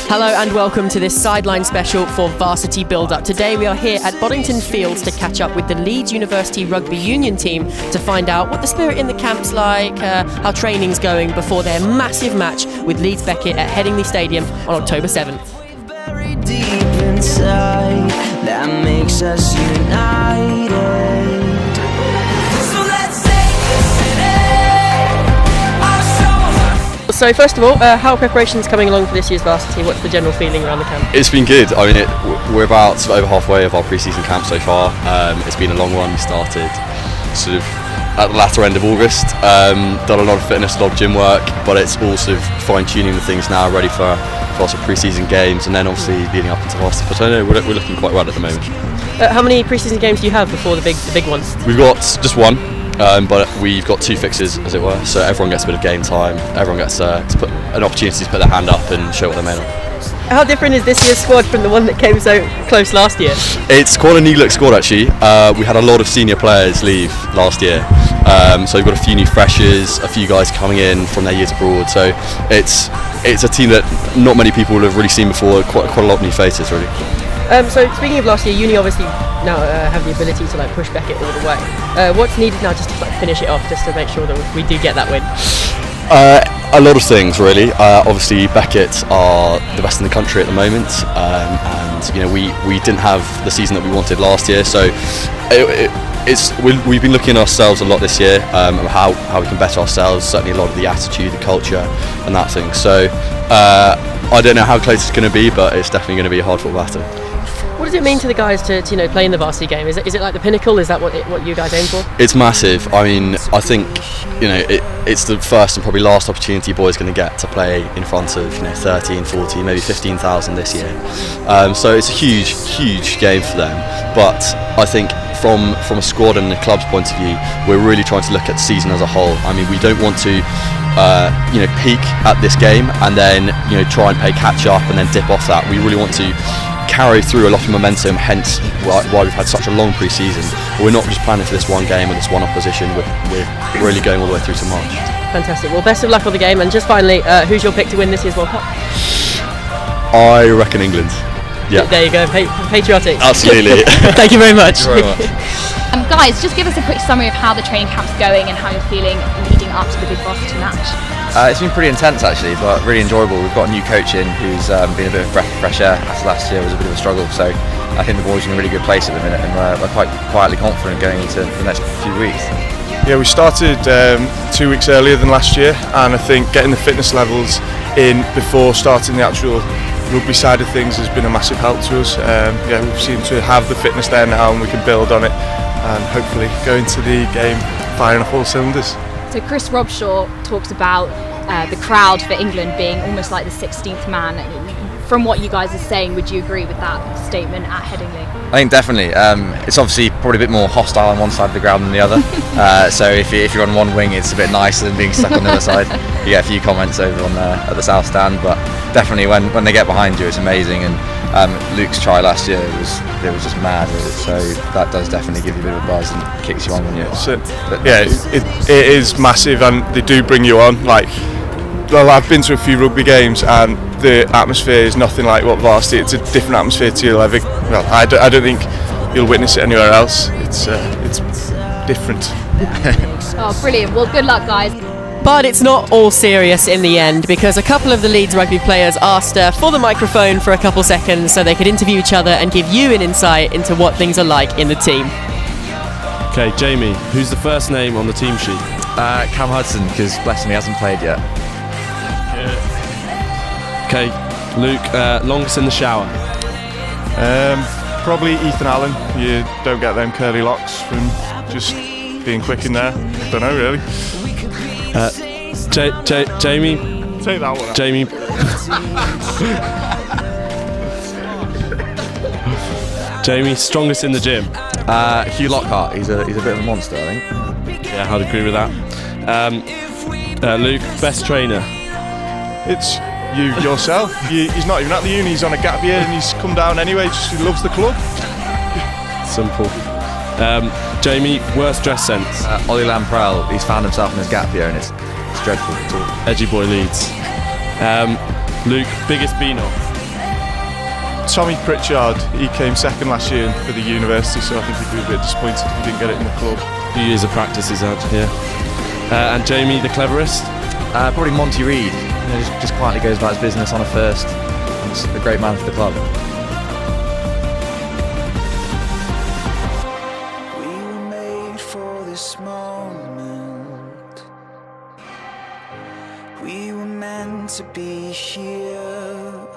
Hello and welcome to this sideline special for Varsity Build-Up. Today we are here at Boddington Fields to catch up with the Leeds University Rugby Union team to find out what the spirit in the camp's like, how training's going before their massive match with Leeds Beckett at Headingley Stadium on October 7th. Buried deep inside, that makes us united. So first of all, how are preparations coming along for this year's Varsity? What's the general feeling around the camp? It's been good. I mean, we're about over halfway of our pre-season camp so far. It's been a long one. We started sort of at the latter end of August. Done a lot of fitness, a lot of gym work, but it's all sort of fine-tuning the things now, ready for our pre-season games, and then obviously leading up into Varsity. But I know we're looking quite well at the moment. How many pre-season games do you have before the big ones? We've got just one. But we've got two fixes, as it were, so everyone gets a bit of game time, everyone gets to put an opportunity to put their hand up and show what they're made of. How different is this year's squad from the one that came so close last year? It's quite a new look squad actually. We had a lot of senior players leave last year, so we've got a few new freshers, a few guys coming in from their years abroad, so it's a team that not many people have really seen before, quite a lot of new faces really. So speaking of last year, Uni obviously now have the ability to push Beckett all the way. What's needed now just to finish it off, just to make sure that we do get that win? A lot of things really. Obviously Beckett are the best in the country at the moment, and we didn't have the season that we wanted last year, so we've been looking at ourselves a lot this year, how we can better ourselves, certainly a lot of the attitude, the culture and that thing. So I don't know how close it's going to be, but it's definitely going to be a hard fought battle. What does it mean to the guys to play in the Varsity game? Is it like the pinnacle? Is that what you guys aim for? It's massive. I mean, I think it's the first and probably last opportunity boys going to get to play in front of 13, 14, maybe 15,000 this year. So it's a huge game for them. But I think from a squad and the club's point of view, we're really trying to look at the season as a whole. I mean, we don't want to peak at this game and then try and play catch up and then dip off that. We really want to carry through a lot of momentum, hence why we've had such a long pre-season. We're not just planning for this one game or this one opposition, we're really going all the way through to March. Fantastic. Well, best of luck on the game, and just finally, who's your pick to win this year's World Cup? I reckon England. Yeah. There you go, patriotic. Absolutely. Thank you very much. Thank you very much. Guys, just give us a quick summary of how the training camp's going and how you're feeling leading up to the big Varsity match. It's been pretty intense actually, but really enjoyable. We've got a new coach in who's been a bit of a breath of fresh air, as last year was a bit of a struggle, so I think the boys are in a really good place at the minute, and we're quite quietly confident going into the next few weeks. Yeah, we started 2 weeks earlier than last year, and I think getting the fitness levels in before starting the actual rugby side of things has been a massive help to us. We seem to have the fitness there now, and we can build on it and hopefully go into the game firing off all cylinders. So Chris Robshaw talks about the crowd for England being almost like the 16th man. From what you guys are saying, would you agree with that statement at Headingley? I think definitely. It's obviously probably a bit more hostile on one side of the ground than the other. So if you're on one wing, it's a bit nicer than being stuck on the other side. You get a few comments over on at the south stand, but definitely when they get behind you, it's amazing. And Luke's try last year was just mad with it. So that does definitely give you a bit of a buzz and kicks you on when you're. It is massive, and they do bring you on. Well, I've been to a few rugby games, and the atmosphere is nothing like what Varsity. It's a different atmosphere to you'll ever. Well, I don't think you'll witness it anywhere else. It's different. Oh, brilliant! Well, good luck, guys. But it's not all serious in the end, because a couple of the Leeds rugby players asked for the microphone for a couple seconds so they could interview each other and give you an insight into what things are like in the team. Okay, Jamie, who's the first name on the team sheet? Cam Hudson, because bless him, he hasn't played yet. Okay, Luke, longest in the shower? Probably Ethan Allen. You don't get them curly locks from just being quick in there. Don't know really. Jamie. Take that one out. Jamie. Jamie, strongest in the gym? Hugh Lockhart, he's a bit of a monster, I think. Yeah, I'd agree with that. Luke, best trainer? It's you yourself. He's not even at the uni, he's on a gap year and he's come down anyway, just he loves the club. Simple. Jamie, worst dress sense? Ollie Lamprell, he's found himself in his gap year and it's dreadful. Edgy boy Leeds. Luke, biggest beano? Tommy Pritchard, he came second last year for the university, so I think he'd be a bit disappointed if he didn't get it in the club. A few years of practice is out here. And Jamie, the cleverest? Probably Monty Reid. You know, just quietly goes about his business on a first. And just a great man for the club. We were made for this moment. We were meant to be here.